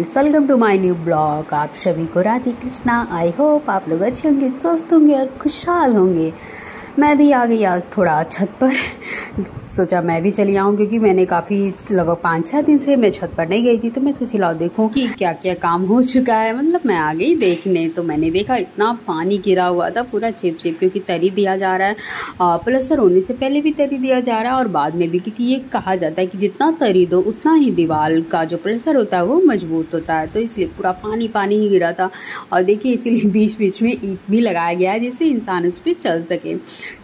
Guys, welcome to my new blog. आप सभी को राधे कृष्णा। आई होप आप लोग अच्छे होंगे, स्वस्थ होंगे और खुशहाल होंगे। मैं भी आ गई आज थोड़ा छत पर। सोचा मैं भी चली आऊँ, क्योंकि मैंने काफ़ी लगभग 5-6 दिन से मैं छत पर नहीं गई थी। तो मैं सोची लाओ देखूँ कि क्या क्या काम हो चुका है। मतलब मैं आ गई देखने, तो मैंने देखा इतना पानी गिरा हुआ था पूरा चिप चिप, क्योंकि तरी दिया जा रहा है। प्लस्तर होने से पहले भी तरी दिया जा रहा है और बाद में भी, क्योंकि ये कहा जाता है कि जितना तरी दो उतना ही दीवार का जो प्लस्तर होता है वो मजबूत होता है। तो इसलिए पूरा पानी पानी ही गिरा था। और देखिए इसीलिए बीच बीच में ईंट भी लगाया गया है, जिससे इंसान उस पर चल सके।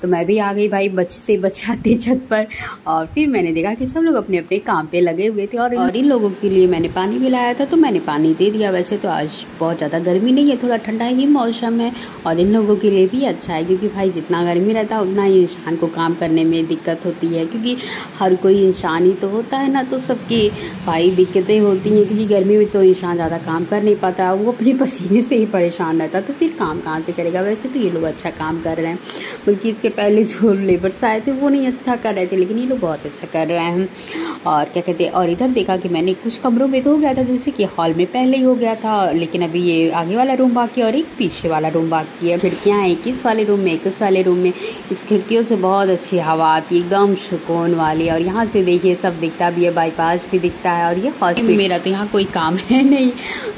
तो मैं भी आ गई भाई बचते बचाते छत पर। और फिर मैंने देखा कि सब लोग अपने अपने काम पे लगे हुए थे, और इन लोगों के लिए मैंने पानी भी लाया था, तो मैंने पानी दे दिया। वैसे तो आज बहुत ज़्यादा गर्मी नहीं है, थोड़ा ठंडा ही मौसम है, और इन लोगों के लिए भी अच्छा है, क्योंकि भाई जितना गर्मी रहता है उतना ही इंसान को काम करने में दिक्कत होती है, क्योंकि हर कोई इंसान ही तो होता है ना। तो सबकी भाई दिक्कतें होती हैं, क्योंकि गर्मी में तो इंसान ज़्यादा काम कर नहीं पाता, वो अपने पसीने से ही परेशान रहता, तो फिर काम कहाँ से करेगा। वैसे तो ये लोग अच्छा काम कर रहे हैं, बल्कि इसके पहले जो लेबर्स आए थे वो नहीं अच्छा कर रहे थे, लेकिन ये लोग बहुत अच्छा कर रहे हैं। और क्या कहते हैं, और इधर देखा कि मैंने कुछ कमरों में तो हो गया था, जैसे कि हॉल में पहले ही हो गया था, लेकिन अभी ये आगे वाला रूम बाकी है और एक पीछे वाला रूम बाकी है। खिड़कियाँ हैं एक इस वाले रूम में, एक उस वाले रूम में। इस खिड़कियों से बहुत अच्छी हवा आती है, एकदम सुकून वाली। और यहाँ से देखिए सब दिखता भी है, बाईपास भी दिखता है। और ये हॉस्पिटल, मेरा तो यहाँ कोई काम है नहीं,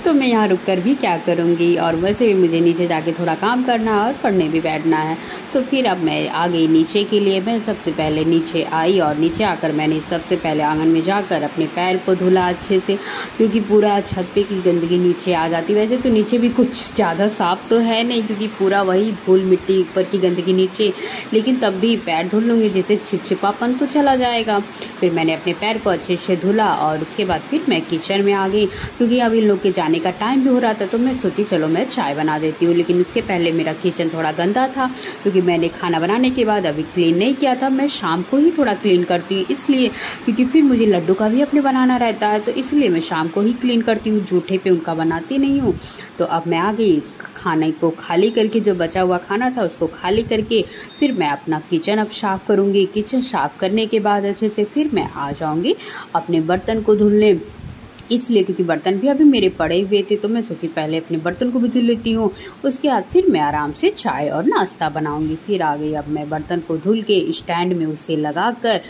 तो मैं यहाँ रुक कर भी क्या करूँगी। और वैसे भी मुझे नीचे जाके थोड़ा काम करना है और पढ़ने भी बैठना है। तो फिर अब मैं आ गई नीचे के लिए। मैं सबसे पहले नीचे आई, और नीचे आकर मैंने सबसे पहले आंगन में जाकर अपने पैर को धुला अच्छे से, क्योंकि पूरा छत पे की गंदगी नीचे आ जाती। वैसे तो नीचे भी कुछ ज़्यादा साफ़ तो है नहीं, क्योंकि पूरा वही धूल मिट्टी ऊपर की गंदगी नीचे, लेकिन तब भी पैर धुल लूँगी जिससे चिपचिपापन तो चला जाएगा। फिर मैंने अपने पैर को अच्छे से धुला, और उसके बाद फिर मैं किचन में आ गई, क्योंकि अब इन लोग के जाने का टाइम भी हो रहा था। तो मैं सोची चलो मैं चाय बना देती हूँ, लेकिन उसके पहले मेरा किचन थोड़ा गंदा था, क्योंकि मैंने खाना बनाने के बाद अभी क्लीन नहीं किया था। मैं शाम को ही थोड़ा क्लीन करती हूँ, इसलिए क्योंकि फिर मुझे लड्डू का भी अपने बनाना रहता है, तो इसलिए मैं शाम को ही क्लीन करती हूँ, जूठे पे उनका बनाती नहीं हूँ। तो अब मैं आ गई, खाने को खाली करके, जो बचा हुआ खाना था उसको खाली करके फिर मैं अपना किचन अब साफ़ करूँगी। किचन साफ़ करने के बाद अच्छे से फिर मैं आ जाऊँगी अपने बर्तन को धुलने, इसलिए क्योंकि बर्तन भी अभी मेरे पड़े हुए थे। तो मैं सोची पहले अपने बर्तन को भी धुल लेती हूँ, उसके बाद फिर मैं आराम से चाय और नाश्ता बनाऊँगी। फिर आ गई अब मैं बर्तन को धुल के स्टैंड में उसे लगा कर,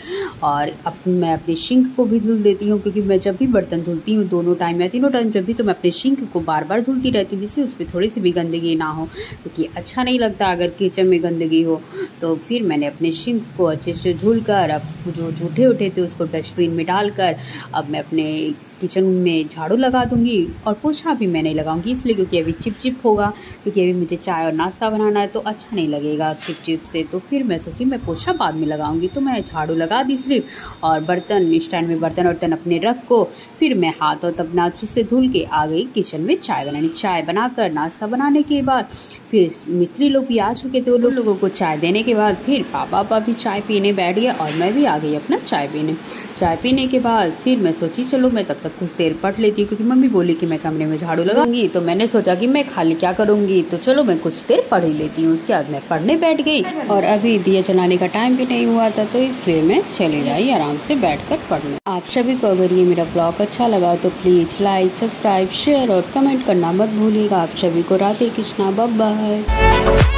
और अब मैं अपने सिंक को भी धुल देती हूँ, क्योंकि मैं जब भी बर्तन धुलती हूँ, दोनों टाइम या तीनों टाइम जब भी, तो मैं अपने सिंक को बार बार धुलती रहती हूँ, जिससे उस पर थोड़ी सी भी गंदगी ना हो, क्योंकि अच्छा नहीं लगता अगर किचन में गंदगी हो। तो फिर मैंने अपने सिंक को अच्छे से धुल कर, अब जो जूठे उठे थे उसको डस्टबिन में डालकर, अब मैं अपने किचन में झाड़ू लगा दूंगी। और पोछा भी मैं नहीं लगाऊंगी, इसलिए क्योंकि अभी चिप चिप होगा, क्योंकि अभी मुझे चाय और नाश्ता बनाना है, तो अच्छा नहीं लगेगा चिप चिप से। तो फिर मैं सोची मैं पोछा बाद में लगाऊंगी, तो मैं झाड़ू लगा दी सिर्फ, और बर्तन स्टैंड में बर्तन वर्तन अपने रख को फिर मैं हाथ और अपना अच्छे से धुल के आ गई किचन में चाय बनाने। चाय बनाकर नाश्ता बनाने के बाद फिर मिस्त्री लोग भी आ चुके थे, वो लोगों को चाय देने के बाद फिर पापा भी चाय पीने बैठ गया, और मैं भी आ गई अपना चाय पीने। चाय पीने के बाद फिर मैं सोची चलो मैं तब तक कुछ देर पढ़ लेती हूँ, क्योंकि मम्मी बोली कि मैं कमरे में झाड़ू लगाऊंगी, तो मैंने सोचा कि मैं खाली क्या करूँगी, तो चलो मैं कुछ देर पढ़ ही लेती हूँ। उसके बाद मैं पढ़ने बैठ गई, और अभी दिया जलाने का टाइम भी नहीं हुआ था, तो इसलिए मैं चली आई आराम से बैठ कर पढ़ने। आप सभी को अगर ये मेरा ब्लॉग अच्छा लगा तो प्लीज़ लाइक, सब्सक्राइब, शेयर और कमेंट करना मत भूलिएगा। आप सभी को राधे कृष्णा, बाय बाय।